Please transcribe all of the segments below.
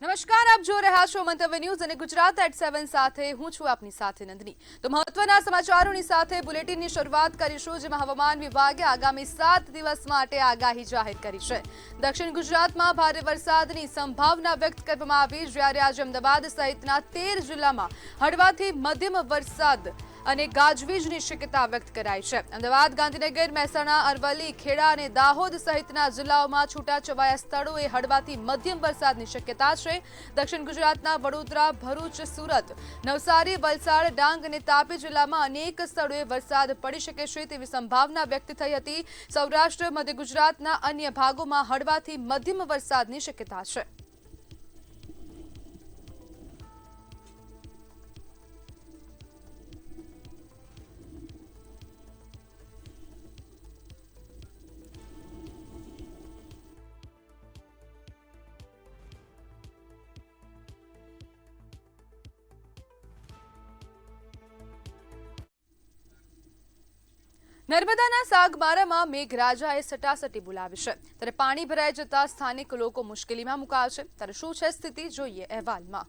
નમસ્કાર, આપ જોઈ રહ્યા છો મંતવ્ય ન્યૂઝ અને ગુજરાત એટ 7 સાથે હું છું આપની સાથે નંદની। તો મહત્વના સમાચારોની સાથે બુલેટિનની શરૂઆત કરીશું, જેમાં હવામાન વિભાગે આગામી 7 દિવસ માટે આગાહી જાહેર કરી છે। દક્ષિણ ગુજરાતમાં ભારે વરસાદની સંભાવના વ્યક્ત કરવામાં આવી, જ્યારે આજે અમદાવાદ સહિતના 13 જિલ્લામાં હળવાથી મધ્યમ વરસાદ અને ગાજવીજની શક્યતા વ્યક્ત કરાઈ છે। અમદાવાદ, ગાંધીનગર, મહેસાણા, અરવલ્લી, ખેડા અને દાહોદ સહિતના જિલ્લાઓમાં છૂટાછવાયા સ્થળોએ હળવાથી મધ્યમ વરસાદની શક્યતા છે। દક્ષિણ ગુજરાતના વડોદરા, ભરૂચ, સુરત, નવસારી, વલસાડ, ડાંગ અને તાપી જિલ્લામાં અનેક સ્થળોએ વરસાદ પડી શકે છે તેવી સંભાવના વ્યક્ત થઈ હતી। સૌરાષ્ટ્ર, મધ્ય ગુજરાતના અન્ય ભાગોમાં હળવાથી મધ્યમ વરસાદની શક્યતા છે। નર્મદાના સાગબારામાં મેઘરાજાએ સટાસટી બોલાવી છે, ત્યારે પાણી ભરાઈ જતા સ્થાનિક લોકો મુશ્કેલીમાં મુકાયા છે। ત્યારે શું છે સ્થિતિ, જોઈએ અહેવાલમાં।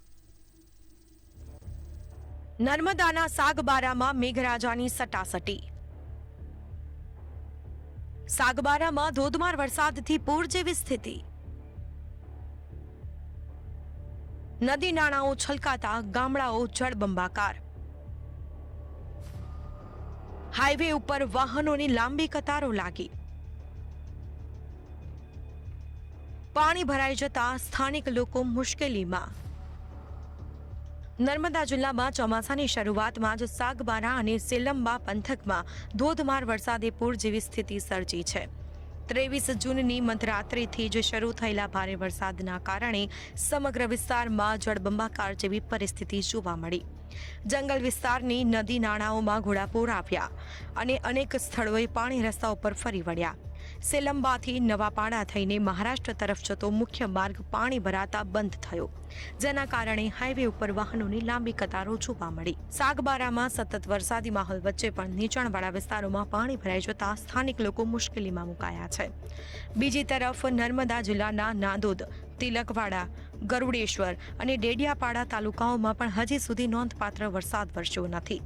નર્મદાના સાગબારામાં મેઘરાજાની સટાસટી। સાગબારામાં ધોધમાર વરસાદથી પૂર જેવી સ્થિતિ। નદી નાળાઓ છલકાતા ગામડાઓ જળબંબાકાર। હાઈવે ઉપર વાહનોની લાંબી કતારો લાગી। પાણી ભરાઈ જતા સ્થાનિક લોકો મુશ્કેલીમાં। નર્મદા જિલ્લામાં ચોમાસાની શરૂઆતમાં જ સાગબારા અને સેલંબા પંથકમાં ધોધમાર વરસાદે પૂર જેવી સ્થિતિ સર્જી છે। 23 જૂનની મધરાત્રિથી જ શરૂ થયેલા ભારે વરસાદના કારણે સમગ્ર વિસ્તારમાં જળબંબાકાર જેવી પરિસ્થિતિ જોવા મળી। જંગલ વિસ્તારની નદી નાળાઓમાં ઘોડાપૂર આવ્યા અને અનેક સ્થળોએ પાણી રસ્તા ઉપર ફરી વળ્યા। સેલંબાથી નવાપાડા થઈને મહારાષ્ટ્ર તરફ જતો મુખ્ય માર્ગ પાણી ભરાતા બંધ થયો, જેના કારણે હાઈવે ઉપર વાહનોની લાંબી કતારો જોવા મળી। સાગબારામાં સતત વરસાદી માહોલ વચ્ચે પણ નીચાણવાળા વિસ્તારોમાં પાણી ભરાઈ જતા સ્થાનિક લોકો મુશ્કેલીમાં મુકાયા છે। બીજી તરફ નર્મદા જિલ્લાના નાદોદ, તિલકવાડા, ગરુડેશ્વર અને ડેડિયાપાડા તાલુકાઓમાં પણ હજી સુધી નોંધપાત્ર વરસાદ વરસ્યો નથી।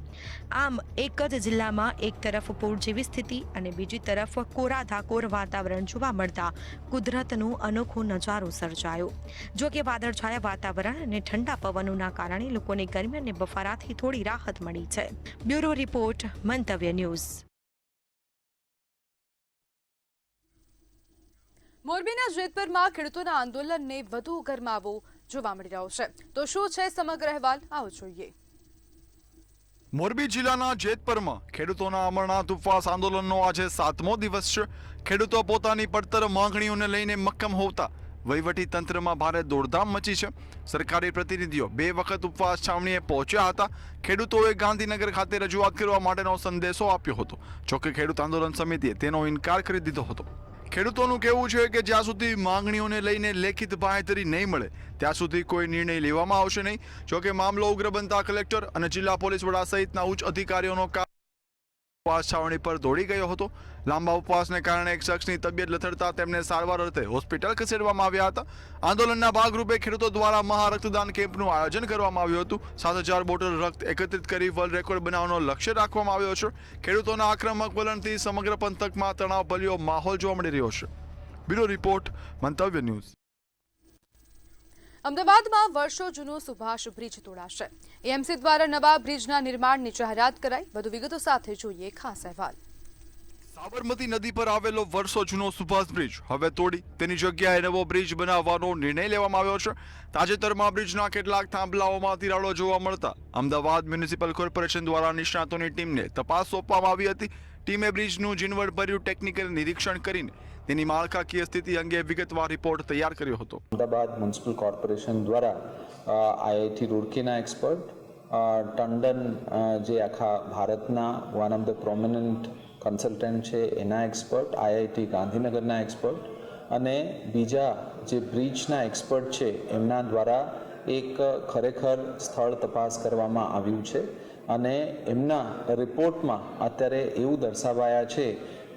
આમ એક જ જિલ્લામાં એક તરફ પૂર જેવી સ્થિતિ અને બીજી તરફ કોરાધાકોર વાતાવરણ જોવા મળતા કુદરતનો અનોખો નજારો સર્જાયો। જો કે વાદળછાયા વાતાવરણ અને ઠંડા પવનોના કારણે લોકોને ગરમી અને બફારાથી થોડી રાહત મળી છે। બ્યુરો રિપોર્ટ, મંતવ્ય ન્યૂઝ। મોરબીના જેતપુરમાં ખેડૂતોના આંદોલનને વધુ ગરમાવો જોવા મળી રહ્યો છે। તો શું છે સમગ્ર અહેવાલ, આવો જોઈએ। મોરબી જિલ્લાના જેતપુરમાં ખેડૂતોના અમરનાથ ઉપવાસ આંદોલનનો આજે 7મો દિવસ છે। ખેડૂતો પોતાની પડતર માંગણીઓને લઈને મક્કમ હોતા વહીવટી તંત્રમાં ભારે દોડધામ મચી છે। સરકારી પ્રતિનિધિઓ 2 વખત ઉપવાસ છાવણીએ પહોંચ્યા હતા। ખેડૂતોએ ગાંધીનગર ખાતે રજૂઆત કરવા માટેનો સંદેશો આપ્યો હતો, જોકે ખેડૂત આંદોલન સમિતિએ તેનો ઇનકાર કરી દીધો હતો। ખેડૂતોનું કહેવું છે કે જ્યાં સુધી માંગણીઓને લઈને લેખિત બાંહેધરી નહીં મળે ત્યાં સુધી કોઈ નિર્ણય લેવામાં આવશે નહીં। જોકે મામલો ઉગ્ર બનતા કલેક્ટર અને જિલ્લા પોલીસ વડા સહિતના ઉચ્ચ અધિકારીઓનો ઉપવાસ છાવણી પર દોડી ગયો હતો। લાંબા ઉપવાસને કારણે એક શખ્સની તબિયત લથડતા તેમને સારવાર અર્થે હોસ્પિટલ ખસેડવામાં આવ્યા હતા। આંદોલનના ભાગરૂપે ખેડૂતો દ્વારા મહા રક્તદાન કેમ્પનું આયોજન કરવામાં આવ્યું હતું। 7000 બોટલ રક્ત એકત્રિત કરી વર્લ્ડ રેકોર્ડ બનાવવાનો લક્ષ્ય રાખવામાં આવ્યો છે। ખેડૂતોના આક્રમક વલણથી સમગ્ર પંથકમાં તણાવભર્યો માહોલ જોવા મળી રહ્યો છે। બ્યુરો રિપોર્ટ, મંતવ્ય ન્યૂઝ। અમદાવાદમાં વર્ષો જૂનો સુભાષ બ્રિજ તોડાશે। એએમસી દ્વારા નવા બ્રિજના નિર્માણની જાહેરાત કરાઈ। વધુ વિગતો સાથે જોઈએ ખાસ અહેવાલ। સાબરમતી નદી પર આવેલો વર્ષો જૂનો સુભાષ બ્રિજ હવે તોડી તેની જગ્યાએ નવો બ્રિજ બનાવવાનો નિર્ણય લેવામાં આવ્યો છે। તાજેતરમાં બ્રિજના કેટલાક થાંભલાઓમાં તિરાડો જોવા મળતા અમદાવાદ મ્યુનિસિપલ કોર્પોરેશન દ્વારા નિષ્ણાતોની ટીમને તપાસ સોંપવામાં આવી હતી। ટીમે બ્રિજનું ઝીણવટભર્યું ટેકનિકલ નિરીક્ષણ કરીને તેની માળખાકીય સ્થિતિ અંગે વિગતવાર રિપોર્ટ તૈયાર કર્યો હતો। અમદાવાદ મ્યુનિસિપલ કોર્પોરેશન દ્વારા આઈઆઈટી રૂડકીના એક્સપર્ટ, ટંડન જે આખા ભારતના one of the prominent consultant છે એના એક્સપર્ટ, આઈઆઈટી ગાંધીનગરના એક્સપર્ટ અને બીજા જે બ્રિજના એક્સપર્ટ છે એમના દ્વારા એક ખરેખર સ્થળ તપાસ કરવામાં આવ્યું છે અને એમના રિપોર્ટમાં અત્યારે એવું દર્શાવાયા છે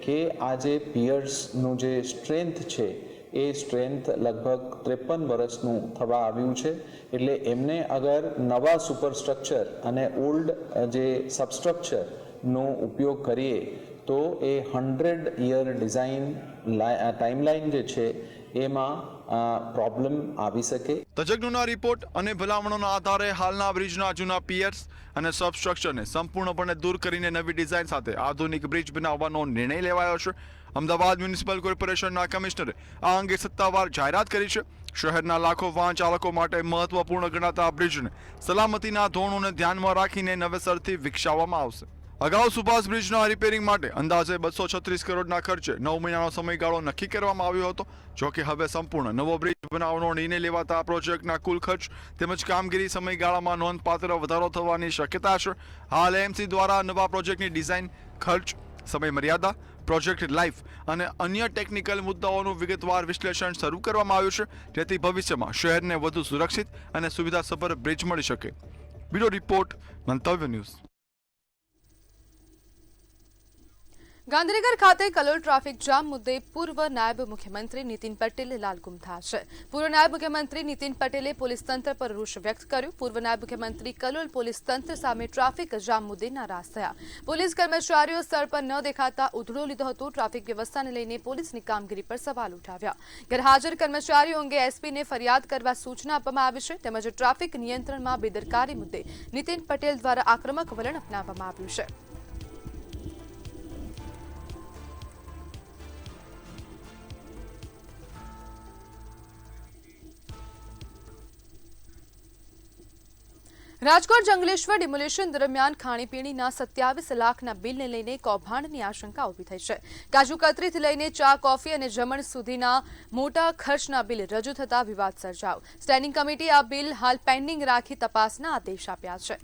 કે આ જે પિયર્સનું જે સ્ટ્રેન્થ છે એ સ્ટ્રેન્થ લગભગ 53 વર્ષનું થવા આવ્યું છે. એટલે એમને અગર નવા સુપરસ્ટ્રક્ચર અને ઓલ્ડ જે સબસ્ટ્રક્ચરનો ઉપયોગ કરીએ તો એ 100 યર ડિઝાઇન ટાઈમલાઈન જે છે એમાં પ્રોબ્લેમ આવી શકે. તજજ્ઞોના રિપોર્ટ અને ભલામણોના આધારે હાલના બ્રિજના જૂના પિયર્સ અને સબસ્ટ્રક્ચરને સંપૂર્ણપણે દૂર કરીને નવી ડિઝાઇન સાથે આધુનિક બ્રિજ બનાવવાનો નિર્ણય લેવાયો છે. અમદાવાદ મ્યુનિસિપલ કોર્પોરેશનના કમિશનરે આ અંગે સત્તાવાર જાહેરાત કરી છે. શહેરના લાખો વાહન ચાલકો માટે મહત્વપૂર્ણ ગણાતા આ બ્રિજને સલામતીના ધોરણોને ધ્યાનમાં રાખીને નવેસરથી વિકસાવવામાં આવશે. અગાઉ સુભાષ બ્રિજના રિપેરિંગ માટે અંદાજે 236 કરોડના ખર્ચે 9 મહિનાનો સમયગાળો નક્કી કરવામાં આવ્યો હતો. જોકે હવે સંપૂર્ણ નવો બ્રિજ બનાવવાનો નિર્ણય લેવાતા આ પ્રોજેક્ટના કુલ ખર્ચ તેમજ કામગીરી સમયગાળામાં નોંધપાત્ર વધારો થવાની શક્યતા છે. હાલ એએમસી દ્વારા નવા પ્રોજેક્ટની ડિઝાઇન, ખર્ચ, સમય મર્યાદા, પ્રોજેક્ટ લાઈફ અને અન્ય ટેકનિકલ મુદ્દાઓનું વિગતવાર વિશ્લેષણ શરૂ કરવામાં આવ્યું છે, જેથી ભવિષ્યમાં શહેરને વધુ સુરક્ષિત અને સુવિધાસભર બ્રિજ મળી શકે. બ્યુરો રિપોર્ટ, મંતવ્ય ન્યૂઝ. ગાંધીનગર ખાતે કલોલ ટ્રાફિક જામ મુદ્દે પૂર્વ નાયબ મુખ્યમંત્રી નીતિન પટેલે લાલગુમ થયા છે. પૂર્વ નાયબ મુખ્યમંત્રી નીતિન પટેલે પોલીસ તંત્ર પર રોષ વ્યક્ત કર્યો. પૂર્વ નાયબ મુખ્યમંત્રી કલોલ પોલીસ તંત્ર સામે ટ્રાફિક જામ મુદ્દે નારાજ થયા. પોલીસ કર્મચારીઓ સ્થળ પર ન દેખાતા ઉધડો લીધો હતો. ટ્રાફિક વ્યવસ્થાને લઈને પોલીસની કામગીરી પર સવાલ ઉઠાવ્યા. ગેરહાજર કર્મચારીઓ અંગે એસપીને ફરિયાદ કરવા સૂચના આપવામાં આવી છે. તેમજ ટ્રાફિક નિયંત્રણમાં બેદરકારી મુદ્દે નીતિન પટેલ દ્વારા આક્રમક વલણ અપનાવવામાં આવ્યું છે. રાજકોટ જંગલેશ્વર ડિમોલેશન દરમિયાન ખાણીપીણીના 27 લાખના બિલને લઈને કૌભાંડની આશંકા ઊભી થઈ છે. કાજુ કતરીથી લઈને ચા, કોફી અને જમણ સુધીના મોટા ખર્ચના બિલ રજૂ થતા વિવાદ સર્જાયો. સ્ટેન્ડિંગ કમિટીએ આ બિલ હાલ પેન્ડિંગ રાખી તપાસના આદેશ આપ્યા છે.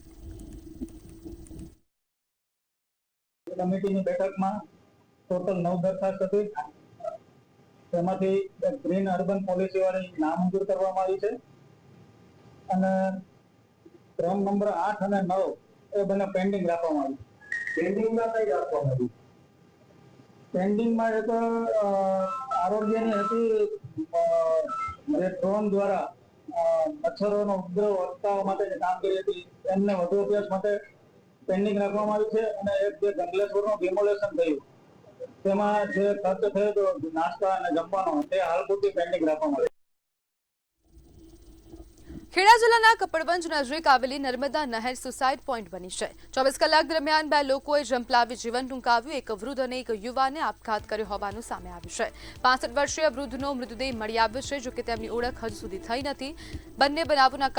કમિટીની બેઠકમાં ટોટલ 9 દરખાસ્ત હતી. તેમાંથી ગ્રીન અર્બન પોલિસી વાળી નામંજૂર કરવામાં આવી છે અને ક્રમ નંબર 8 અને 9 એ બંને પેન્ડિંગ રાખવામાં આવી. પેન્ડિંગમાં કઈ રાખવામાં આવી? પેન્ડિંગમાં એક આરોગ્યની હતી, જે ડ્રોન દ્વારા મચ્છરોનો ઉપદ્રવ અટકાવવા માટેની કામગીરી હતી, એમને વધુ અભ્યાસ માટે પેન્ડિંગ રાખવામાં આવી છે. અને એક જે જંગલેશ્વરનું ડિમોલેશન થયું તેમાં જે ખર્ચ થયો હતો નાસ્તા અને જમવાનો, તે હાલ પૂરતી પેન્ડિંગ રાખવામાં આવી. ખેડા જિલ્લાના કપડવંજ નજીક આવેલી નર્મદા નહેર સુસાઇડ પોઈન્ટ બની છે. 24 કલાક દરમિયાન 2 લોકોએ ઝંપલાવી જીવન ટૂંકાવ્યું. એક વૃદ્ધ અને એક યુવાને આપઘાત કર્યો હોવાનું સામે આવ્યું છે. 65 વર્ષીય વૃદ્ધનો મૃતદેહ મળી આવ્યો છે, જોકે તેમની ઓળખ હજુ સુધી થઈ નથી. બંને બનાવોના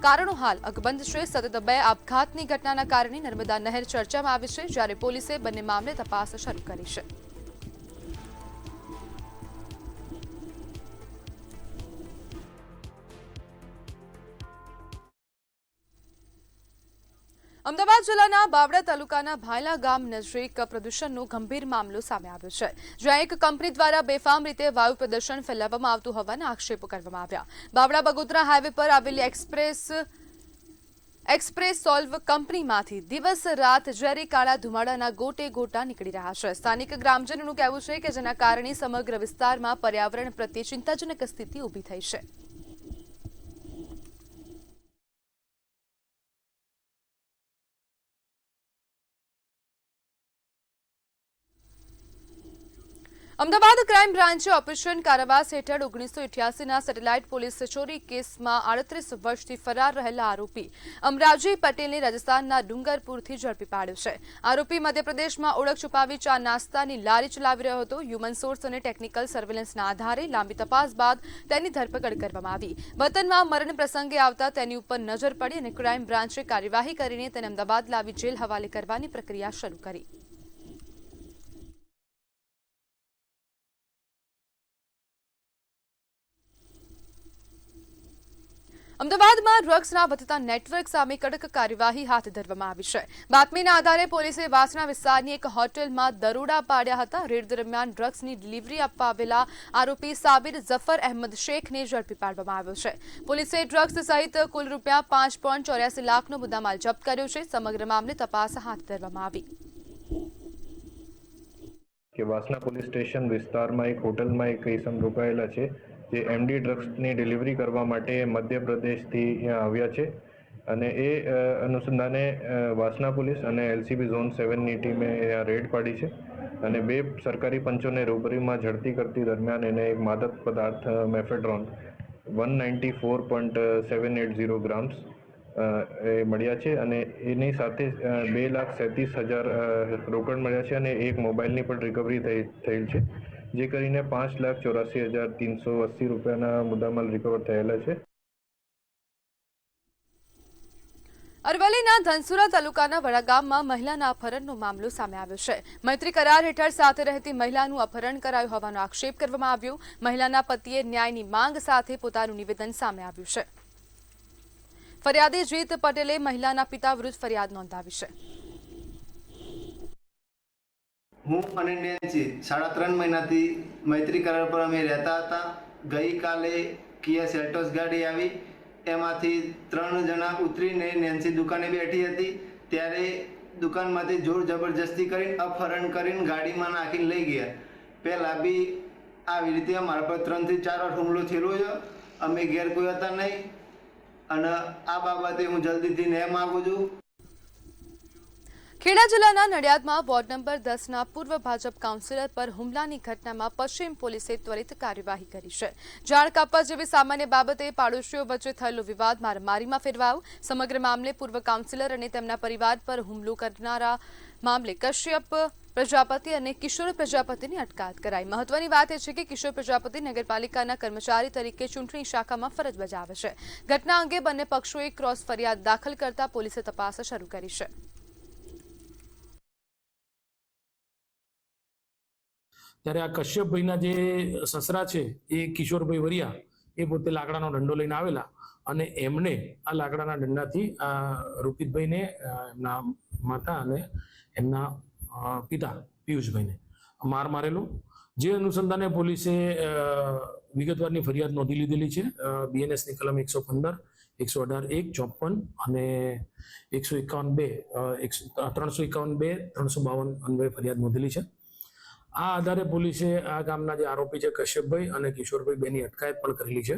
કારણો હાલ અકબંધ છે. સતત 2 આપઘાતની ઘટનાના કારણે નર્મદા નહેર ચર્ચામાં આવી છે, જ્યારે પોલીસે બંને મામલે તપાસ શરૂ કરી છે. અમદાવાદ જિલ્લાના બાવડા તાલુકાના ભાયલા ગામ નજીક પ્રદૂષણનો ગંભીર મામલો સામે આવ્યો છે, જ્યાં એક કંપની દ્વારા બેફામ રીતે વાયુ પ્રદૂષણ ફેલાવવામાં આવતું હોવાના આક્ષેપો કરવામાં આવ્યા. બાવડા બગોદરા હાઈવે પર આવેલી એક્સપ્રેસ સોલ્વ કંપનીમાંથી દિવસ રાત ઝેરી કાળા ધુમાડાના ગોટે ગોટા નીકળી રહ્યા છે. સ્થાનિક ગ્રામજનોનું કહેવું છે કે જેના કારણે સમગ્ર વિસ્તારમાં પર્યાવરણ પ્રત્યે ચિંતાજનક સ્થિતિ ઊભી થઈ છે. અમદાવાદ ક્રાઇમ બ્રાન્ચે ઓપરેશન કારાવાસ હેઠળ 1988ના સેટેલાઇટ પોલીસ ચોરી કેસમાં 38 વર્ષથી ફરાર રહેલા આરોપી અમરાજી પટેલને રાજસ્થાનના ડુંગરપુરથી ઝડપી પાડ્યો છે. આરોપી મધ્યપ્રદેશમાં ઓળખ છુપાવી ચા નાસ્તાની લારી ચલાવી રહ્યો હતો. હ્યુમન સોર્સ અને ટેકનિકલ સર્વેલન્સના આધારે લાંબી તપાસ બાદ તેની ધરપકડ કરવામાં આવી. વતનમાં મરણ પ્રસંગે આવતા તેની ઉપર નજર પડી અને ક્રાઇમ બ્રાન્ચે કાર્યવાહી કરીને તેને અમદાવાદ લાવી જેલ હવાલે કરવાની પ્રક્રિયા શરૂ કરી. અમદાવાદમાં ડ્રગ્સના વધતા નેટવર્ક સામે કડક કાર્યવાહી હાથ ધરવામાં આવી છે. બાતમીના આધારે પોલીસે વાસણા વિસ્તારની એક હોટેલમાં દરોડા પાડ્યા હતા. રેડ દરમિયાન ડ્રગ્સની ડિલિવરી આપવા આવેલા આરોપી સાબિર ઝફર અહેમદ શેખને ઝડપી પાડવામાં આવ્યો છે. પોલીસે ડ્રગ્સ સહિત કુલ ₹5.84 લાખનો મુદ્દામાલ જપ્ત કર્યો છે. સમગ્ર મામલે તપાસ હાથ ધરવામાં આવી. કે વાસણા પોલીસ સ્ટેશન વિસ્તારમાં એક હોટલમાં એક ઇસમ રોકાયેલા છે જે એમડી ડ્રગ્સની ડિલિવરી કરવા માટે મધ્યપ્રદેશથી અહીંયા આવ્યા છે અને એ અનુસંધાને વાસણા પોલીસ અને એલસીબી ઝોન 7ની ટીમે અહીંયા રેડ પાડી છે અને 2 સરકારી પંચોને રૂબરૂમાં ઝડપી કરતી દરમિયાન એને એક માદક પદાર્થ મેફેડ્રોન 194.780 ગ્રામ્સ એ મળ્યા છે અને એની સાથે 2,37,000 રોકડ મળ્યા છે અને એક મોબાઈલની પણ રિકવરી થયેલ છે, જે કરીને 5,84,380 રૂપિયાના મુદ્દામાલ રિકવર થયેલા છે. અરવલ્લીના ધનસુરા તાલુકાના વડાગામમાં મહિલાના અપહરણનો મામલો સામે આવ્યો છે. મૈત્રી કરાર હેઠળ સાથે રહેતી મહિલાનું અપહરણ કરાયું હોવાનો આક્ષેપ કરવામાં આવ્યો. મહિલાના પતિએ ન્યાયની માંગ સાથે પોતાનું નિવેદન સામે આવ્યું છે. ફરિયાદી જીત પટેલે મહિલાના પિતા વિરુદ્ધ ફરિયાદ નોંધાવી છે. હું અને નેન્સી 3.5 મહિનાથી મૈત્રી કરાર પર અમે રહેતા હતા. ગઈકાલે કિયા સેલ્ટોસ ગાડી આવી, એમાંથી 3 જણા ઉતરીને નેન્સી દુકાને બેઠી હતી ત્યારે દુકાનમાંથી જોર જબરજસ્તી કરીને અપહરણ કરીને ગાડીમાં નાખીને લઈ ગયા. પહેલાં બી આવી રીતે અમારા પર 3 થી 4 વાર હુમલો થયેલો છે. અમે ઘેર કોઈ હતા નહીં અને આ બાબતે હું જલ્દીથી ન્યાય માગું છું. ખેડા જિલ્લાના નડિયાદમાં વોર્ડ નંબર 10ના પૂર્વ ભાજપ કાઉન્સિલર પર હુમલાની ઘટનામાં પશ્ચિમ પોલીસે ત્વરિત કાર્યવાહી કરી છે. ઝાડ કાપવા જેવી સામાન્ય બાબતે પાડોશીઓ વચ્ચે થયેલો વિવાદ મારામારીમાં ફેરવાયો. સમગ્ર મામલે પૂર્વ કાઉન્સિલર અને તેમના પરિવાર પર હુમલો કરનારા મામલે કશ્યપ પ્રજાપતિ અને કિશોર પ્રજાપતિની અટકાયત કરાઈ. મહત્વની વાત એ છે કે કિશોર પ્રજાપતિ નગરપાલિકાના કર્મચારી તરીકે ચૂંટણી શાખામાં ફરજ બજાવે છે. ઘટના અંગે બંને પક્ષોએ ક્રોસ ફરિયાદ દાખલ કરતા પોલીસે તપાસ શરૂ કરી છે. ત્યારે આ કશ્યપભાઈના જે સસરા છે એ કિશોરભાઈ વરિયા એ પોતે લાકડાનો દંડો લઈને આવેલા અને એમને આ લાકડાના દંડાથી રૂપિતભાઈને, એમના માતા અને એમના પિતા પિયુષભાઈને માર મારેલો. જે અનુસંધાને પોલીસે વિગતવારની ફરિયાદ નોંધી લીધેલી છે. બીએનએસની કલમ 115, 118(1), 54 અને 151(2), 351(2), 352 અન્વયે ફરિયાદ નોંધેલી છે. આ આધારે પોલીસે આ ગામના જે આરોપી છે કશ્યપભાઈ અને કિશોરભાઈ બેની અટકાયત પણ કરેલી છે.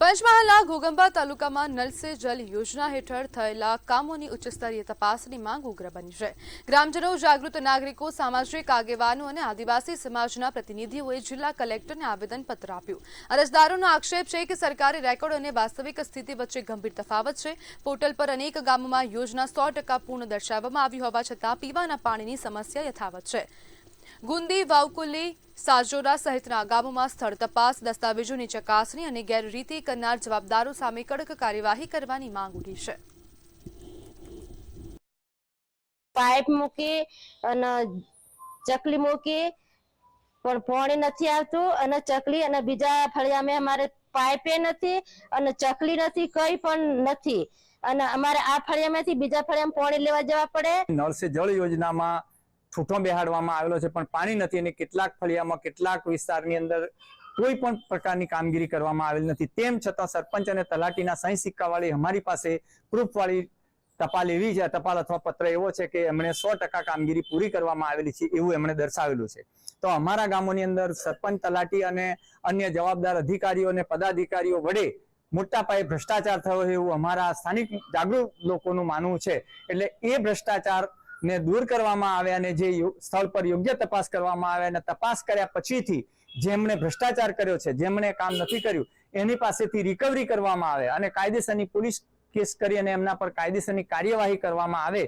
પંચમહાલના ઘોગંબા તાલુકામાં નલ સે જલ યોજના હેઠળ થયેલા કામોની ઉચ્ચસ્તરીય તપાસની માંગ ઉગ્ર બની છે. ગ્રામજનો, જાગૃત નાગરિકો, સામાજિક આગેવાનો અને આદિવાસી સમાજના પ્રતિનિધિઓએ જિલ્લા કલેક્ટરને આવેદનપત્ર આપ્યું. અરજદારોનો આક્ષેપ છે કે સરકારી રેકોર્ડ અને વાસ્તવિક સ્થિતિ વચ્ચે ગંભીર તફાવત છે. પોર્ટલ પર અનેક ગામોમાં યોજના 100% પૂર્ણ દર્શાવવામાં આવી હોવા છતાં પીવાના પાણીની સમસ્યા યથાવત છે. ગુંદી, વાવકુલી, સાજોરા સહિતના ગામોમાં સ્થળ તપાસ, દસ્તાવેજોની ચકાસણી અને ગેરરીતિ કરનાર જવાબદારો સામે કડક કાર્યવાહી કરવાની માંગ ઉઠી છે. પાઇપ મૂકી અને ચકલી મૂકી પણ પાણી નથી આવતું અને ચકલી અને બીજા ફળિયામાં અમારે પાઇપે નથી અને ચકલી નથી, કઈ પણ નથી અને અમારે આ ફળિયામાંથી બીજા ફળિયામાં પાણી લેવા જવા પડે. નળ સે જળ યોજનામાં ઠૂંઠો બેહાડવામાં આવેલો છે પણ પાણી નથી અને કેટલાક ફળિયામાં, કેટલાક વિસ્તારની અંદર કોઈ પણ પ્રકારની કામગીરી કરવામાં આવેલી નથી. તેમ છતાં સરપંચ અને તલાટીના સહી સિક્કાવાળી અમારી પાસે પ્રૂફવાળી ટપાલ એવી છે, ટપાલ અથવા પત્ર એવો છે કે એમણે 100% કામગીરી પૂરી કરવામાં આવેલી છે એવું એમણે દર્શાવેલું છે. તો અમારા ગામોની અંદર સરપંચ, તલાટી અને અન્ય જવાબદાર અધિકારીઓ અને પદાધિકારીઓ વડે મોટા પાયે ભ્રષ્ટાચાર થયો છે એવું અમારા સ્થાનિક જાગૃત લોકોનું માનવું છે. એટલે એ ભ્રષ્ટાચાર ને દૂર કરવામાં આવે અને જે સ્થળ પર યોગ્ય તપાસ કરવામાં આવે અને તપાસ કર્યા પછીથી જેમણે ભ્રષ્ટાચાર કર્યો છે, જેમણે કામ નથી કર્યું, એની પાસેથી રિકવરી કરવામાં આવે અને કાયદેસરની પોલીસ કેસ કરી અને એમના પર કાયદેસરની કાર્યવાહી કરવામાં આવે.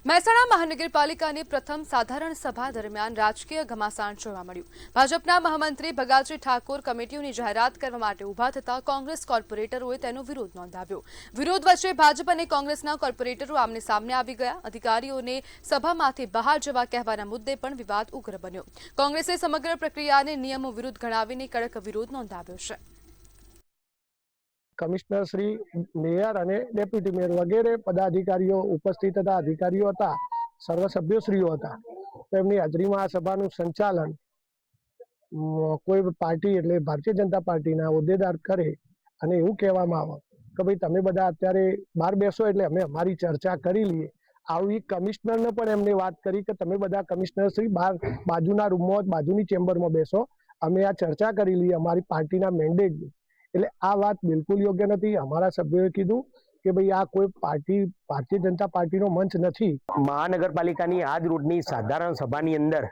મહેસાણા મહાનગરપાલિકાની પ્રથમ સાધારણ સભા દરમિયાન રાજકીય ઘમાસાણ જોવા મળ્યું. ભાજપના મહામંત્રી ભગાજી ઠાકોર કમિટીઓની જાહેરાત કરવા માટે ઉભા થતા કોંગ્રેસ કોર્પોરેટરોએ તેનો વિરોધ નોંધાવ્યો. વિરોધ વચ્ચે ભાજપ અને કોંગ્રેસના કોર્પોરેટરો આમને સામને આવી ગયા. અધિકારીઓને સભામાંથી બહાર જવા કહેવાના મુદ્દે પણ વિવાદ ઉગ્ર બન્યો. કોંગ્રેસે સમગ્ર પ્રક્રિયાને નિયમો વિરુદ્ધ ગણાવીને કડક વિરોધ નોંધાવ્યો છે. કમિશનર શ્રી, મેયર અને ડેપ્યુટી મેયર વગેરે પદાધિકારીઓ ઉપસ્થિત હતા, અધિકારીઓ હતા, સર્વ સભ્યશ્રીઓ હતા. તેમની હાજરીમાં આ સભાનું સંચાલન કોઈ પાર્ટી એટલે ભારતીય જનતા પાર્ટીના હોદ્દેદાર કરે અને એવું કહેવામાં આવે કે ભાઈ તમે બધા અત્યારે બહાર બેસો એટલે અમે અમારી ચર્ચા કરી લઈએ. આવી કમિશનરને પણ એમને વાત કરી કે તમે બધા કમિશનર શ્રી બહાર બાજુના રૂમમાં બાજુની ચેમ્બરમાં બેસો, અમે આ ચર્ચા કરી લઈએ અમારી પાર્ટીના મેન્ડેટની. એટલે આ વાત બિલકુલ યોગ્ય નથી. અમારા સભ્યોએ કીધું કે ભાઈ આ કોઈ ભારતીય જનતા પાર્ટીનો મંચ નથી. મહાનગરપાલિકાની આજ રોડની સાધારણ સભાની અંદર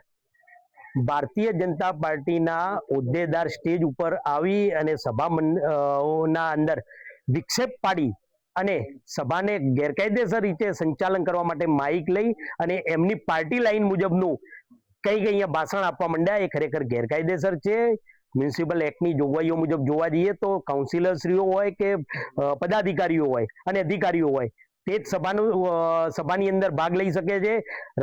ભારતીય જનતા પાર્ટીના હોદ્દેદાર સ્ટેજ ઉપર આવી અને સભાના અંદર વિક્ષેપ પાડી અને સભાને ગેરકાયદેસર રીતે સંચાલન કરવા માટે માઇક લઈ અને એમની પાર્ટી લાઈન મુજબનું કંઈક અહીંયા ભાષણ આપવા માંડ્યા. એ ખરેખર ગેરકાયદેસર છે. મ્યુનિસિપલ એક્ટની જોગવાઈઓ મુજબ જોવા જઈએ તો કાઉન્સિલરશ્રીઓ હોય કે પદાધિકારીઓ હોય અને અધિકારીઓ હોય તે જ સભાની અંદર ભાગ લઈ શકે છે.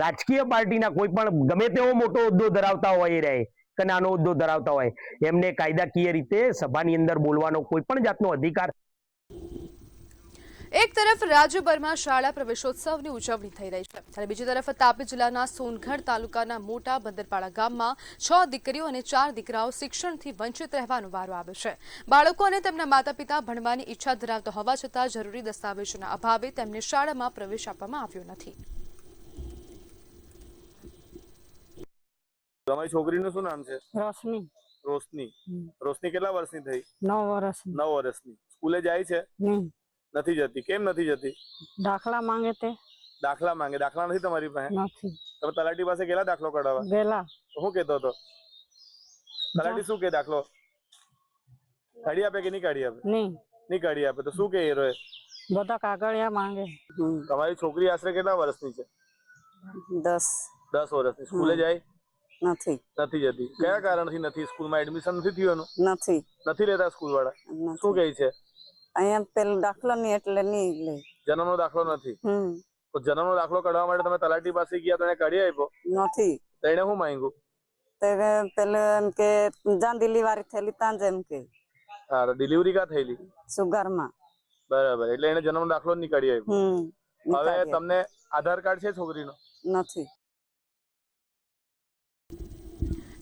રાજકીય પાર્ટીના કોઈ પણ ગમે તેવો મોટો હોદ્દો ધરાવતા હોય એ રહે કે નાનો હોદ્દો ધરાવતા હોય એમને કાયદાકીય રીતે સભાની અંદર બોલવાનો કોઈ પણ જાતનો અધિકાર. એક તરફ રાજ્યભરમાં શાળા પ્રવેશોત્સવની ઉજવણી થઈ રહી છે, ત્યારે બીજી તરફ તાપી જિલ્લાના સોનગઢ તાલુકાના મોટા બંદરપાડા ગામમાં 6 દીકરીઓ અને 4 દીકરાઓ શિક્ષણથી વંચિત રહેવાનો વારો આવ્યો છે. બાળકો અને તેમના માતા પિતા ભણવાની ઈચ્છા ધરાવતા હોવા છતાં જરૂરી દસ્તાવેજોના અભાવે તેમને શાળામાં પ્રવેશ આપવામાં આવ્યો નથી. તમારી છોકરીનું શું નામ છે? રોશની. રોશની. રોશની કેટલા વર્ષની થઈ? 9 વર્ષ. 9 વર્ષની. સ્કૂલે જાય છે? નહીં. નથી જતી. કેમ નથી જતી? દાખલા માંગે તે. દાખલા માંગે? દાખલા નથી તમારી પાસે? નથી. તમે તલાટી પાસે કેટલા દાખલો કઢાવવા ગયેલા? શું કહેતો હતો તલાટી? શું કે દાખલો કાઢી આપે કે નહીં કાઢી આપે? નહીં કાઢી આપે તો શું કે એ રોય? બધા કાગળિયા માંગે. તમારી છોકરી આશરે કેટલા વર્ષની છે? 10 વર્ષની. સ્કૂલે જાય? નથી. નથી જતી. કયા કારણથી નથી? સ્કૂલમાં એડમિશન નથી થયું? નથી લેતા સ્કૂલ વાળા? શું કહે છે? અહીંયા પેલો દાખલો નહીં એટલે નહીં લે. જન્મનો દાખલો નથી? તો જન્મનો દાખલો કાઢવા માટે તમે તલાટી પાસે ગયા તો એને કાઢી આપ્યો? નથી. તો એને શું માંગ્યું? પેલો એમ કે જ્યાં ડિલિવરી થયેલી ત્યાં જ એમ કે. હા, ડિલિવરી ક્યાં થયેલી? સુગરમાં. બરાબર. એટલે એને જન્મનો દાખલો નહીં કાઢી આપ્યો. હવે તમને આધાર કાર્ડ છે છોકરીનો? નથી.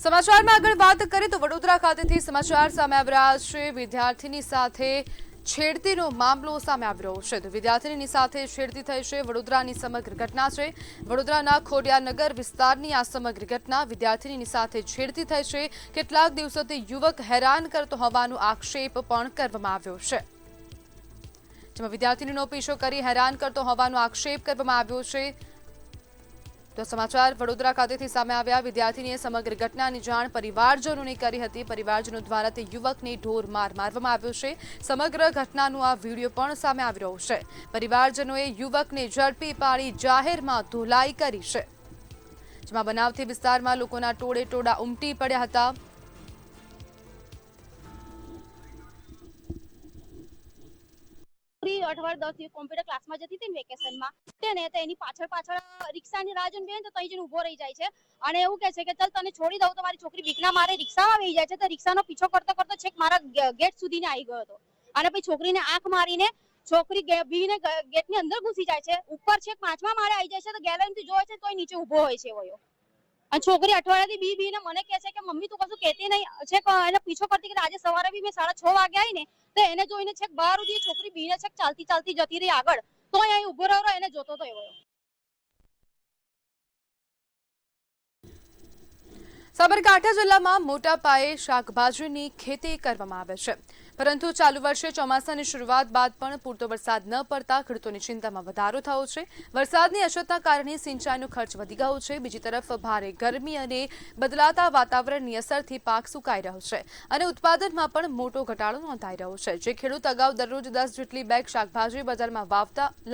સમાચારમાં આગળ વાત કરીએ તો વડોદરા ખાતેથી સમાચાર સામે આવી રહ્યા છે. વિદ્યાર્થીની સાથે છેડતીનો મામલો સામે આવી રહ્યો છે. તો વિદ્યાર્થીની સાથે છેડતી થઈ છે. વડોદરાની સમગ્ર ઘટના છે. વડોદરાના ખોડિયાનગર વિસ્તારની આ સમગ્ર ઘટના. વિદ્યાર્થીની સાથે છેડતી થઈ છે. કેટલાક દિવસોથી યુવક હેરાન કરતો હોવાનો આક્ષેપ પણ કરવામાં આવ્યો છે, જેમાં વિદ્યાર્થીનીનો પીછો કરી હેરાન કરતો હોવાનો આક્ષેપ કરવામાં આવ્યો છે. તો સમાચાર વડોદરા ખાતેથી સામે આવ્યા. વિદ્યાર્થીનીએ સમગ્ર ઘટનાની જાણ પરિવારજનોને કરી હતી. પરિવારજનો દ્વારા તે યુવકને ઢોર માર મારવામાં આવ્યો છે. સમગ્ર ઘટનાનો આ વિડીયો પણ સામે આવી રહ્યો છે. પરિવારજનોએ યુવકને ઝડપી પાડી જાહેરમાં ધોલાઈ કરી છે, જેમાં બનાવથી વિસ્તારમાં લોકોના ટોળે ટોળા ઉમટી પડ્યા હતા. અઠવાડિયે 10 દિવસ કોમ્પ્યુટર ક્લાસમાં જતી હતી વેકેશનમાં તેને તો એની પાછળ રિક્ષાની રાહ જોઈને બેન તો તઈ જઈને ઊભો રહી જાય છે અને એવું કહે છે કે ચાલ તને છોડી દઉં તો મારી છોકરી બીકના મારે રિક્ષામાં બેસી જાય છે. તો રિક્ષાનો પીછો કરતો કરતો છેક મારા ગેટ સુધીને આવી ગયો હતો અને પછી છોકરીને આંખ મારીને છોકરી બીને ગેટની અંદર ઘૂસી જાય છે. ઉપર છેક 5મા માળે આવી જાય છે તો ગેલેરીથી જોવે છે તોય નીચે ઊભો હોય છે વયો. અને છોકરી અઠવાડિયાથી બીને મને કહે છે કે મમ્મી તું કશું કહેતી નહીં છે. એને પીછો કરતી કે આજે સવારે બી મેં 6:30 વાગે આવી ને તો એને જોઈને છેક બહાર સુધી છોકરી બીને છેક ચાલતી ચાલતી જતી રહી આગળ તો અહીં ઉભો રહ્યો એને જોતો તો એવો. સાબરકાંઠા જિલ્લામાં મોટા પાયે શાકભાજીની ખેતી કરવામાં આવે છે, પરંતુ ચાલુ વર્ષે ચોમાસાની શરૂઆત બાદ પણ પૂરતો વરસાદ ન પડતા ખેડૂતોની ચિંતામાં વધારો થયો છે. વરસાદની અછતના કારણે સિંચાઈનો ખર્ચ વધી ગયો છે. બીજી તરફ ભારે ગરમી અને બદલાતા વાતાવરણની અસરથી પાક સુકાઈ રહ્યો છે અને ઉત્પાદનમાં પણ મોટો ઘટાડો નોંધાઈ રહ્યો છે. જે ખેડૂત અગાઉ દરરોજ 10 જેટલી બેગ શાકભાજી બજારમાં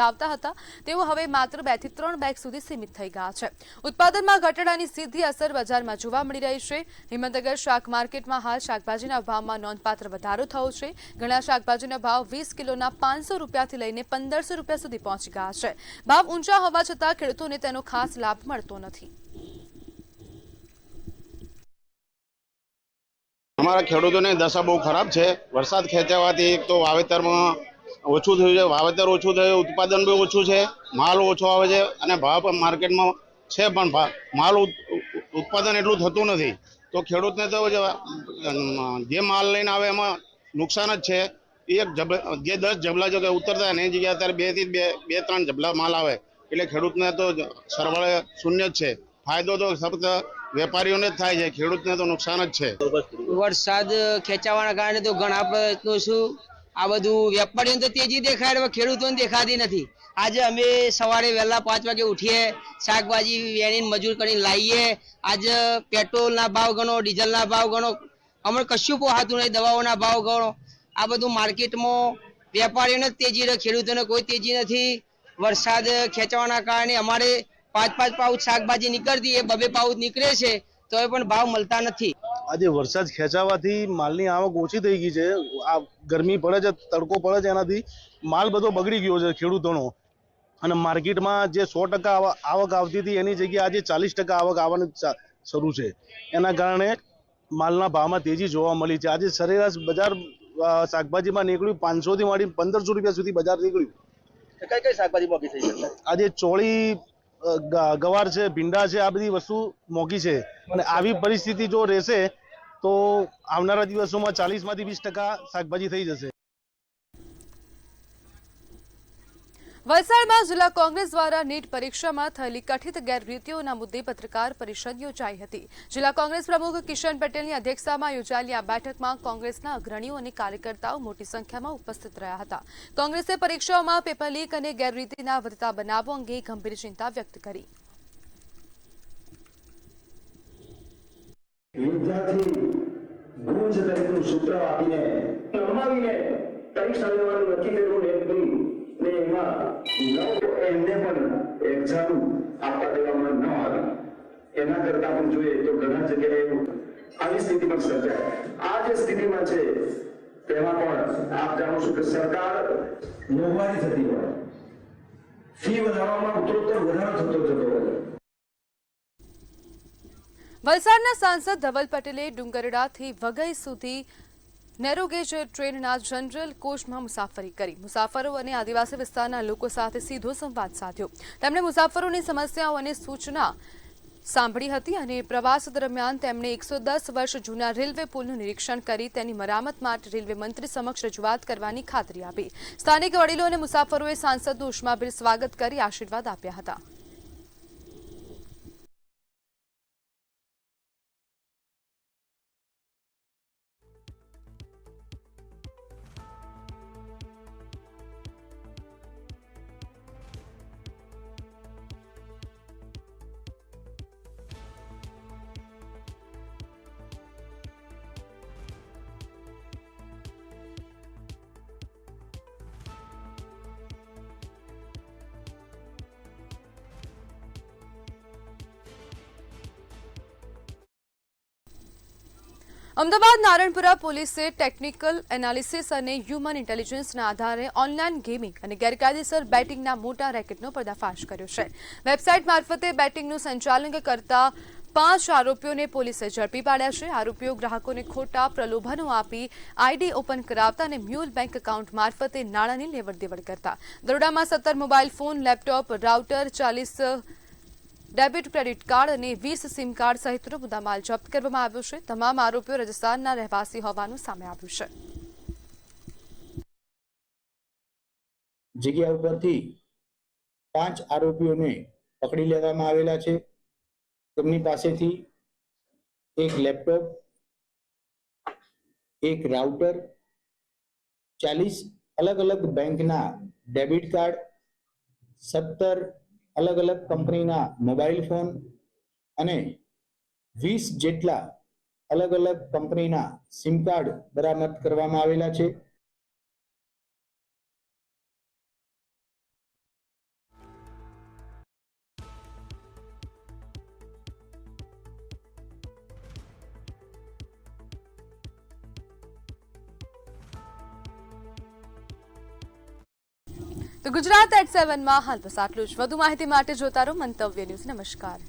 લાવતા હતા તેઓ હવે માત્ર 2 થી 3 બેગ સુધી સીમિત થઈ ગયા છે. ઉત્પાદનમાં ઘટાડાની સીધી અસર બજારમાં જોવા મળી રહી છે. હિંમતનગર શાક માર્કેટમાં હાલ શાકભાજીના ભાવમાં નોંધપાત્ર વધારો થયો છે. ઘણા શાકભાજીના ભાવ 20 કિલોના 500 રૂપિયાથી લઈને 1500 રૂપિયા સુધી પહોંચી ગયા છે. ભાવ ઊંચા હોવા છતાં ખેડૂતોને તેનો ખાસ લાભ મળતો નથી. અમારા ખેડૂતોની દશા બહુ ખરાબ છે. વરસાદ ખેંચાવાથી એક તો વાવેતરમાં ઓછું થયું છે, વાવેતર ઓછું થયું, ઉત્પાદન બી ઓછું છે, માલ ઓછો આવે છે અને ભાવ પણ માર્કેટમાં છે પણ માલ ઉત્પાદન એટલું થતું નથી. તો ખેડૂતને તો જે માલ લઈને આવે એમાં નુકસાન જ છે. જે 10 જબલા જો કે ઉતરતા એની જગ્યાએ અત્યારે 2 થી 3 જબલા માલ આવે એટલે ખેડૂતને તો સરવાળે શૂન્ય જ છે. ફાયદો તો ફક્ત વેપારીઓને જ થાય છે, ખેડૂતને તો નુકસાન જ છે. વરસાદ ખેંચાવાના કારણે તો ઘણા પ્રયત્નો છું. આ બધું વેપારીઓને તો તેજી દેખાય, ખેડૂતોને દેખાતી નથી. આજે અમે સવારે વહેલા 5 વાગે ઉઠીએ, શાકભાજી વેણીને મજૂર કરીને લાવીએ. આજે પેટ્રોલના ભાવ ગણો, ડીઝલના ભાવ ગણો, અમને કશું પોહાતું નહીં, દવાઓના ભાવ ગણો. આ બધું માર્કેટમાં વેપારીઓને જ તેજી રહે, ખેડૂતોને કોઈ તેજી નથી. વરસાદ ખેંચવાના કારણે અમારે 5 પાઉચ શાકભાજી નીકળતી એ 2 પાઉચ નીકળે છે, તો એ પણ ભાવ મળતા નથી. આજે વરસાદ ખેંચાવાથી માલની આવક ઓછી થઈ ગઈ છે. આ ગરમી પડે છે, તડકો પડે છે, એનાથી માલ બધો બગડી ગયો છે ખેડૂતોનો. અને માર્કેટમાં જે 100% આવક આવતી હતી એની જગ્યાએ આજે 40% આવક આવવાની શરૂ છે. એના કારણે માલના ભાવમાં તેજી જોવા મળી છે. આજે સરેરાશ બજાર શાકભાજીમાં નીકળ્યું 500 થી માંડી 1500 રૂપિયા સુધી બજાર નીકળ્યું. કઈ કઈ શાકભાજી મોંઘી થઈ છે? આજે ચોળી, ગવાર છે, ભીંડા છે, આ બધી વસ્તુ મોંઘી છે. અને આવી પરિસ્થિતિ જો રહેશે તો આવનારા દિવસોમાં 40 માંથી 20% શાકભાજી થઈ જશે. વલસાડમાં જિલ્લા કોંગ્રેસ દ્વારા નીટ પરીક્ષામાં થયેલી કથિત ગેરરીતિઓના મુદ્દે પત્રકાર પરિષદ યોજાઈ હતી. જિલ્લા કોંગ્રેસ પ્રમુખ કિશન પટેલની અધ્યક્ષતામાં યોજાયેલી આ બેઠકમાં કોંગ્રેસના અગ્રણીઓ અને કાર્યકર્તાઓ મોટી સંખ્યામાં ઉપસ્થિત રહ્યા હતા. કોંગ્રેસે પરીક્ષાઓમાં પેપર લીક અને ગેરરીતિના વધતા બનાવો અંગે ગંભીર ચિંતા વ્યક્ત કરી. એમને પણ એક્ઝામ આપવા દેવામાં ન આવી. એના કરતા પણ જોઈએ તો ઘણા જગ્યાએ આવી સ્થિતિ પણ સર્જાય. આ જે સ્થિતિમાં છે તેમાં પણ આપ જાણો છો કે સરકાર મોંઘવારી થતી હોય, ફી વધારવામાં ઉત્તરોત્તર વધારો થતો હોય. વલસાડના સાંસદ ધવલ પટેલે ડુંગરડાથી વઘઈ સુધી નેરોગેજ ટ્રેનના જનરલ કોચમાં મુસાફરી કરી. મુસાફરો અને આદિવાસી વિસ્તારના લોકો સાથે સીધો સંવાદ સાધ્યો. તેમણે મુસાફરોની સમસ્યાઓ અને સૂચના સાંભળી હતી અને પ્રવાસ દરમિયાન તેમણે 110 વર્ષ જૂના રેલવે પુલનું નિરીક્ષણ કરી તેની મરામત માટે રેલવે મંત્રી સમક્ષ રજૂઆત કરવાની ખાતરી આપી. સ્થાનિક વડીલો અને મુસાફરોએ સાંસદનું ઉષ્માભેર સ્વાગત કરી આશીર્વાદ આપ્યા હતા. અમદાવાદ નારણપુરા પોલીસે ટેકનિકલ એનાલિસિસ અને હ્યુમન ઇન્ટેલિજન્સના આધારે ઓનલાઈન ગેમિંગ અને ગેરકાયદેસર બેટિંગના મોટા રેકેટનો પર્દાફાશ કર્યો છે. વેબસાઇટ મારફતે બેટિંગનું સંચાલન કરતા 5 આરોપીઓને પોલીસે ઝડપી પાડ્યા છે. આરોપીઓ ગ્રાહકોને ખોટા પ્રલોભનો આપી આઈડી ઓપન કરાવતા અને મ્યુલ બેંક એકાઉન્ટ મારફતે નાણાંની લેવડ-દેવડ કરતા. દરોડામાં 17 mobile phone, laptop, router, 40 debit credit card અને 20 સિમ કાર્ડ સહિતનો મુદ્દામાલ જપ્ત કરવામાં આવ્યો છે. તમામ આરોપીઓ રાજસ્થાનના રહેવાસી હોવાનું સામે આવ્યું છે. જગ્યા ઉપરથી 5 આરોપીઓને પકડી લેવામાં આવેલા છે. તેમની પાસેથી એક લેપટોપ, એક રાઉટર, 40 અલગ અલગ બેંકના ડેબિટ કાર્ડ, 17 અલગ અલગ કંપનીના મોબાઈલ ફોન અને 20 જેટલા અલગ અલગ કંપનીના સિમ કાર્ડ બરામદ કરવામાં આવેલા છે. તો ગુજરાત@7 માં હાલ બસ આટલું જ. વધુ માહિતી માટે જોતા રહો મંતવ્ય ન્યૂઝ. નમસ્કાર.